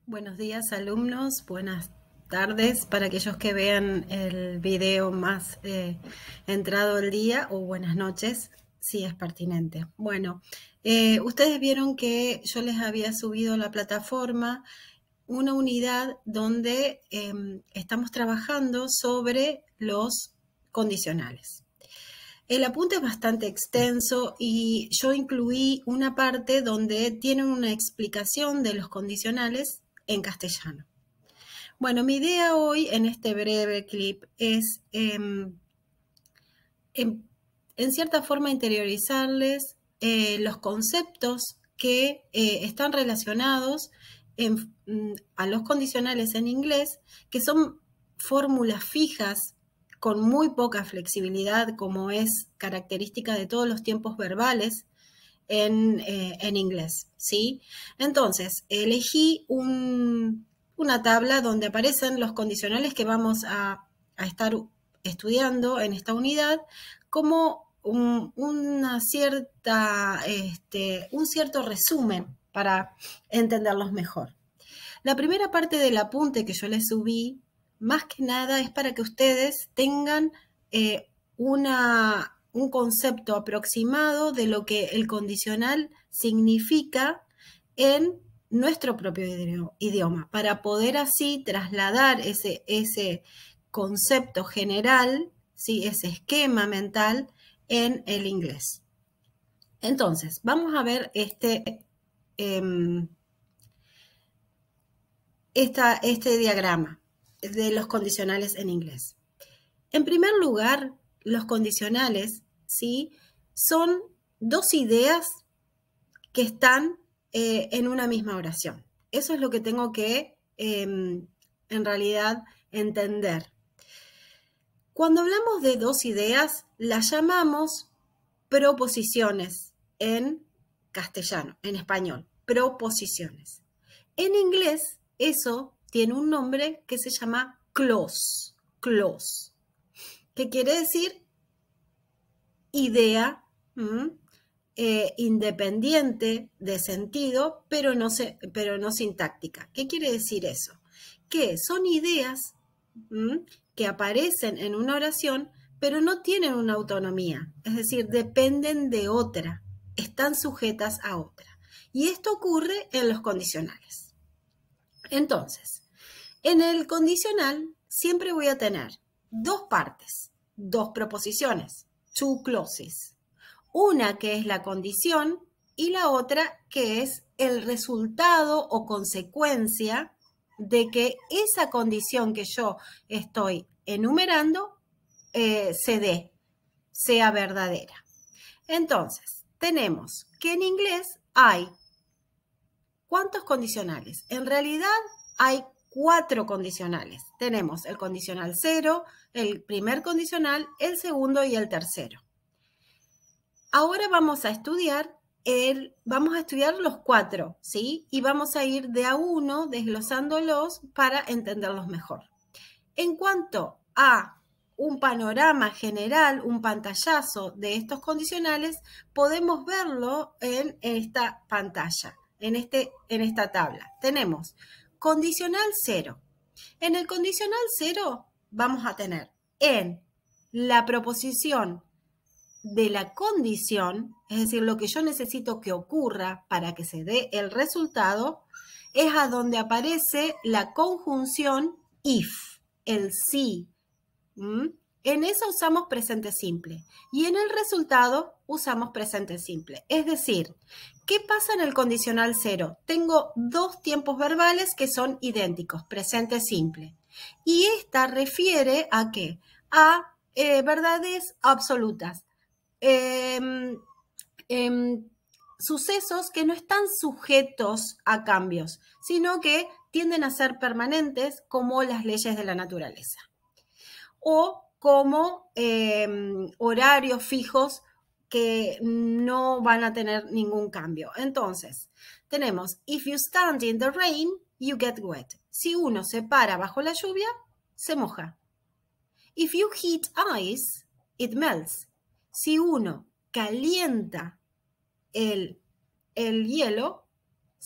Buenos días, alumnos. Buenas tardes para aquellos que vean el video más entrado el día, o buenas noches, si es pertinente. Bueno, ustedes vieron que yo les había subido a la plataforma una unidad donde estamos trabajando sobre los condicionales. El apunte es bastante extenso y yo incluí una parte donde tienen una explicación de los condicionales en castellano. Bueno, mi idea hoy en este breve clip es, en cierta forma, interiorizarles los conceptos que están relacionados a los condicionales en inglés, que son fórmulas fijas con muy poca flexibilidad, como es característica de todos los tiempos verbales en inglés, ¿sí? Entonces, elegí una tabla donde aparecen los condicionales que vamos a estar estudiando en esta unidad como un cierto resumen para entenderlos mejor. La primera parte del apunte que yo les subí, más que nada, es para que ustedes tengan un concepto aproximado de lo que el condicional significa en nuestro propio idioma, para poder así trasladar ese concepto general, ¿sí? Ese esquema mental en el inglés. Entonces, vamos a ver este diagrama de los condicionales en inglés. En primer lugar, los condicionales, ¿sí?, son dos ideas que están en una misma oración. Eso es lo que tengo que, en realidad, entender. Cuando hablamos de dos ideas, las llamamos proposiciones en castellano, en español, proposiciones. En inglés, eso tiene un nombre que se llama clause, que quiere decir idea independiente de sentido, pero no sintáctica. ¿Qué quiere decir eso? Que son ideas que aparecen en una oración, pero no tienen una autonomía, es decir, dependen de otra, están sujetas a otra. Y esto ocurre en los condicionales. Entonces, en el condicional siempre voy a tener dos partes, dos proposiciones, two clauses. Una que es la condición y la otra que es el resultado o consecuencia de que esa condición que yo estoy enumerando se dé, sea verdadera. Entonces, tenemos que en inglés hay ¿cuántos condicionales? En realidad hay 4 condicionales. Tenemos el condicional 0, el primer condicional, el segundo y el tercero. Ahora vamos a estudiar los 4, ¿sí? Y vamos a ir de a uno desglosándolos para entenderlos mejor. En cuanto a un panorama general, un pantallazo de estos condicionales, podemos verlo en esta pantalla, en esta tabla. Tenemos condicional 0. En el condicional 0 vamos a tener en la proposición de la condición, es decir, lo que yo necesito que ocurra para que se dé el resultado, es a donde aparece la conjunción if, el sí. En eso usamos presente simple y en el resultado usamos presente simple. Es decir, ¿qué pasa en el condicional 0? Tengo dos tiempos verbales que son idénticos, presente simple. Y esta refiere a ¿qué? A verdades absolutas. Sucesos que no están sujetos a cambios, sino que tienden a ser permanentes, como las leyes de la naturaleza, o como horarios fijos que no van a tener ningún cambio. Entonces, tenemos, if you stand in the rain, you get wet. Si uno se para bajo la lluvia, se moja. If you heat ice, it melts. Si uno calienta el hielo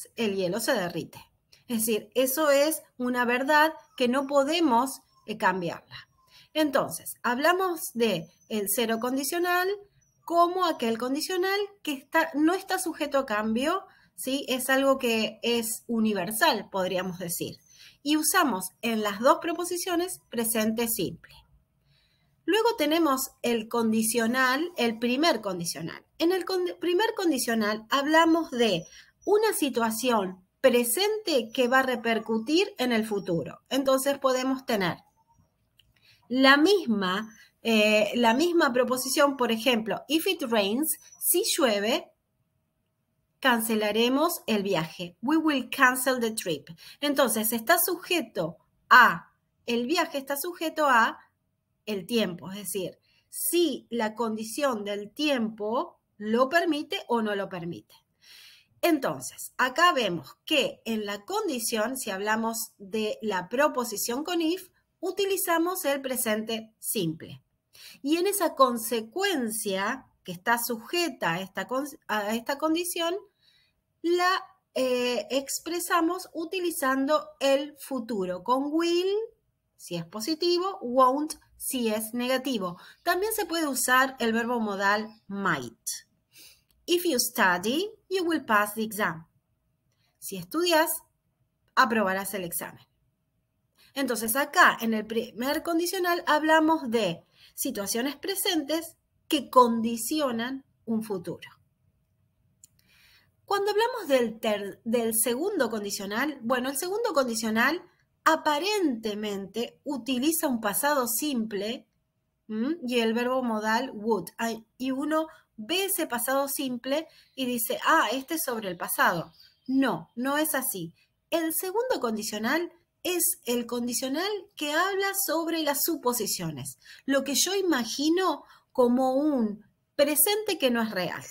se derrite. Es decir, eso es una verdad que no podemos cambiarla. Entonces, hablamos de el cero condicional como aquel condicional que no está sujeto a cambio, ¿sí? Es algo que es universal, podríamos decir. Y usamos en las dos proposiciones presente simple. Luego tenemos el condicional, el primer condicional. En el primer condicional hablamos de una situación presente que va a repercutir en el futuro. Entonces podemos tener la misma proposición, por ejemplo, if it rains, si llueve, cancelaremos el viaje. We will cancel the trip. Entonces está sujeto a, el viaje está sujeto a el tiempo, es decir, si la condición del tiempo lo permite o no lo permite. Entonces, acá vemos que en la condición, si hablamos de la proposición con if, utilizamos el presente simple. Y en esa consecuencia que está sujeta a esta condición, la expresamos utilizando el futuro con will, si es positivo, won't, si es negativo. También se puede usar el verbo modal might. If you study, you will pass the exam. Si estudias, aprobarás el examen. Entonces acá en el primer condicional hablamos de situaciones presentes que condicionan un futuro. Cuando hablamos del segundo condicional, bueno, el segundo condicional aparentemente utiliza un pasado simple y el verbo modal would. Y uno ve ese pasado simple y dice, este es sobre el pasado. No, no es así. El segundo condicional es el condicional que habla sobre las suposiciones, lo que yo imagino como un presente que no es real.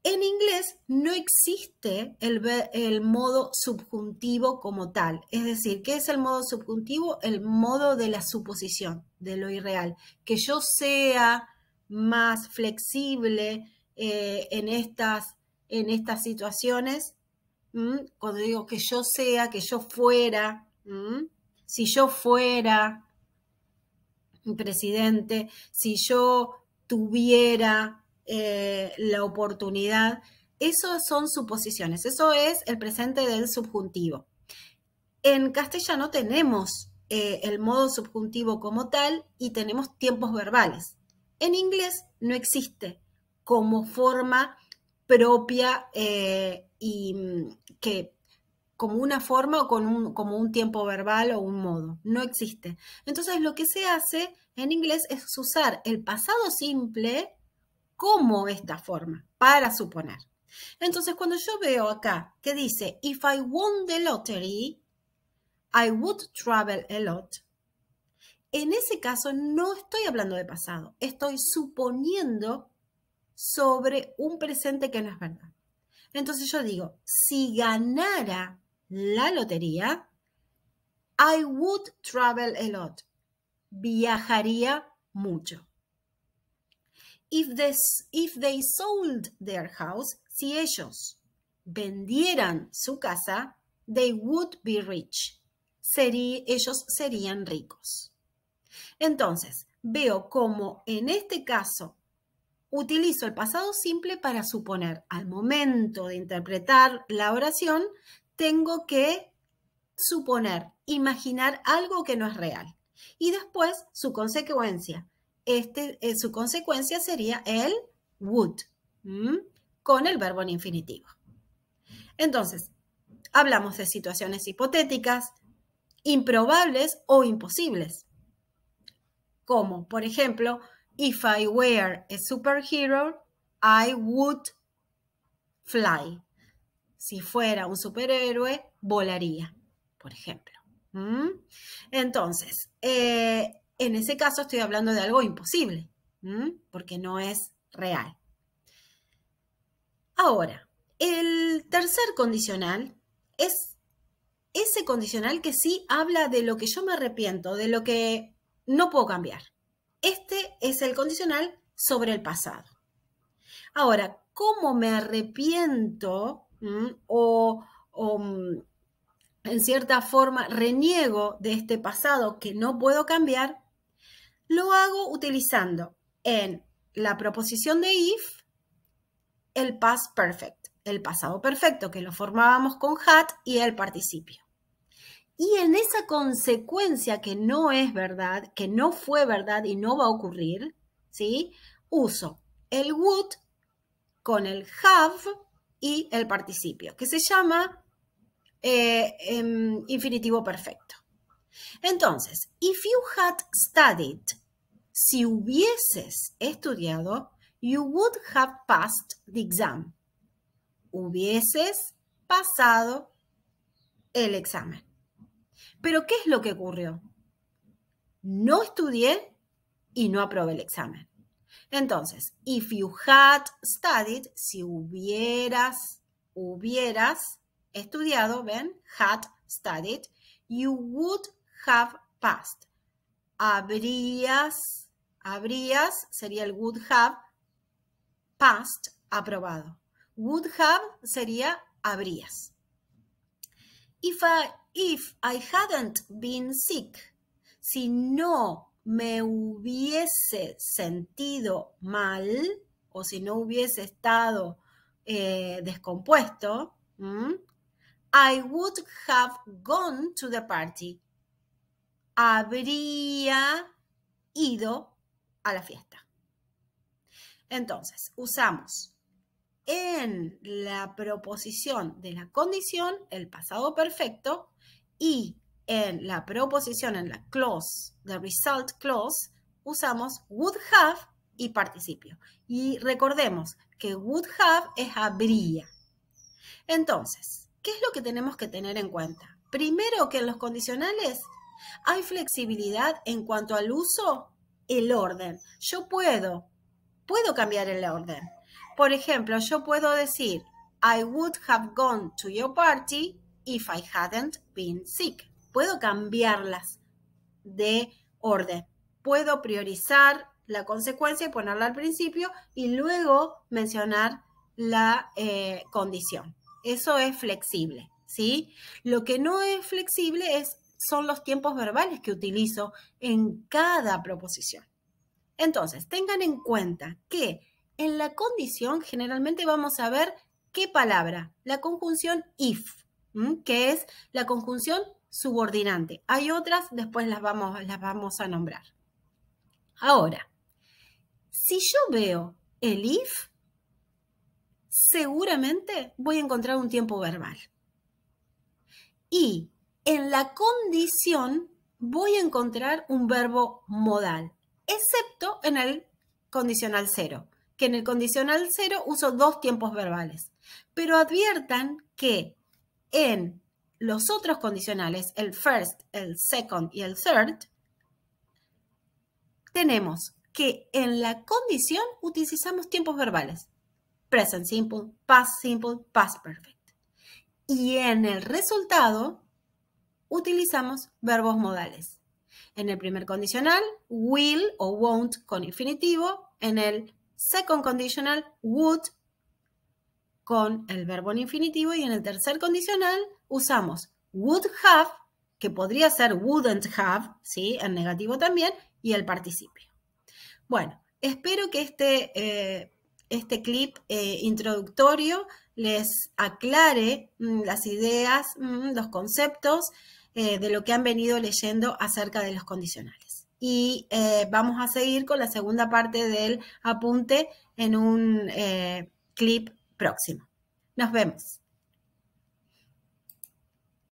En inglés no existe el modo subjuntivo como tal. Es decir, ¿qué es el modo subjuntivo? El modo de la suposición, de lo irreal. Que yo sea más flexible en estas situaciones. Cuando digo que yo sea, que yo fuera, si yo fuera un presidente, si yo tuviera la oportunidad, eso son suposiciones, eso es el presente del subjuntivo. En castellano tenemos el modo subjuntivo como tal y tenemos tiempos verbales. En inglés no existe como forma propia y que como una forma o como un tiempo verbal o un modo. No existe. Entonces lo que se hace en inglés es usar el pasado simple como esta forma para suponer. Entonces cuando yo veo acá que dice if I won the lottery, I would travel a lot. En ese caso no estoy hablando de pasado, estoy suponiendo sobre un presente que no es verdad. Entonces yo digo, si ganara la lotería, I would travel a lot. Viajaría mucho. If they sold their house, si ellos vendieran su casa, they would be rich. Ellos serían ricos. Entonces, veo cómo en este caso utilizo el pasado simple para suponer. Al momento de interpretar la oración, tengo que suponer, imaginar algo que no es real. Y después su consecuencia. Su consecuencia sería el would, con el verbo en infinitivo. Entonces, hablamos de situaciones hipotéticas, improbables o imposibles. Como, por ejemplo, if I were a superhero, I would fly. Si fuera un superhéroe, volaría, por ejemplo. Entonces, en ese caso estoy hablando de algo imposible, porque no es real. Ahora, el tercer condicional es ese condicional que sí habla de lo que yo me arrepiento, de lo que no puedo cambiar. Este es el condicional sobre el pasado. Ahora, ¿cómo me arrepiento o en cierta forma reniego de este pasado que no puedo cambiar, lo hago utilizando en la proposición de if el past perfect, el pasado perfecto que lo formábamos con had y el participio. Y en esa consecuencia que no es verdad, que no fue verdad y no va a ocurrir, ¿sí? Uso el would con el have y el participio, que se llama infinitivo perfecto. Entonces, if you had studied, si hubieses estudiado, you would have passed the exam. Hubieses pasado el examen. Pero ¿qué es lo que ocurrió? No estudié y no aprobé el examen. Entonces, if you had studied, si hubieras estudiado, ¿ven? Had studied, you would have passed. Habrías, sería el would have, passed, aprobado. Would have sería habrías. If I hadn't been sick, si no me hubiese sentido mal o si no hubiese estado descompuesto, I would have gone to the party. Habría ido a la fiesta. Entonces, usamos en la proposición de la condición el pasado perfecto y en la proposición, en la clause, the result clause, usamos would have y participio. Y recordemos que would have es habría. Entonces, ¿qué es lo que tenemos que tener en cuenta? Primero, que en los condicionales hay flexibilidad en cuanto al uso, el orden. Yo puedo cambiar el orden. Por ejemplo, yo puedo decir, I would have gone to your party if I hadn't been sick. Puedo cambiarlas de orden. Puedo priorizar la consecuencia y ponerla al principio y luego mencionar la condición. Eso es flexible, ¿sí? Lo que no es flexible son los tiempos verbales que utilizo en cada proposición. Entonces, tengan en cuenta que en la condición generalmente vamos a ver qué palabra, la conjunción if, que es la conjunción subordinante. Hay otras, después las vamos a nombrar. Ahora, si yo veo el if, seguramente voy a encontrar un tiempo verbal. Y en la condición voy a encontrar un verbo modal, excepto en el condicional cero, que en el condicional cero uso dos tiempos verbales. Pero adviertan que en los otros condicionales, el first, el second y el third, tenemos que en la condición utilizamos tiempos verbales. Present simple, past perfect. Y en el resultado utilizamos verbos modales. En el primer condicional, will o won't con infinitivo. En el second conditional, would con el verbo en infinitivo. Y en el tercer condicional usamos would have, que podría ser wouldn't have, ¿sí? En negativo también, y el participio. Bueno, espero que este clip introductorio les aclare las ideas, los conceptos de lo que han venido leyendo acerca de los condicionales. Y vamos a seguir con la segunda parte del apunte en un clip próximo. Nos vemos.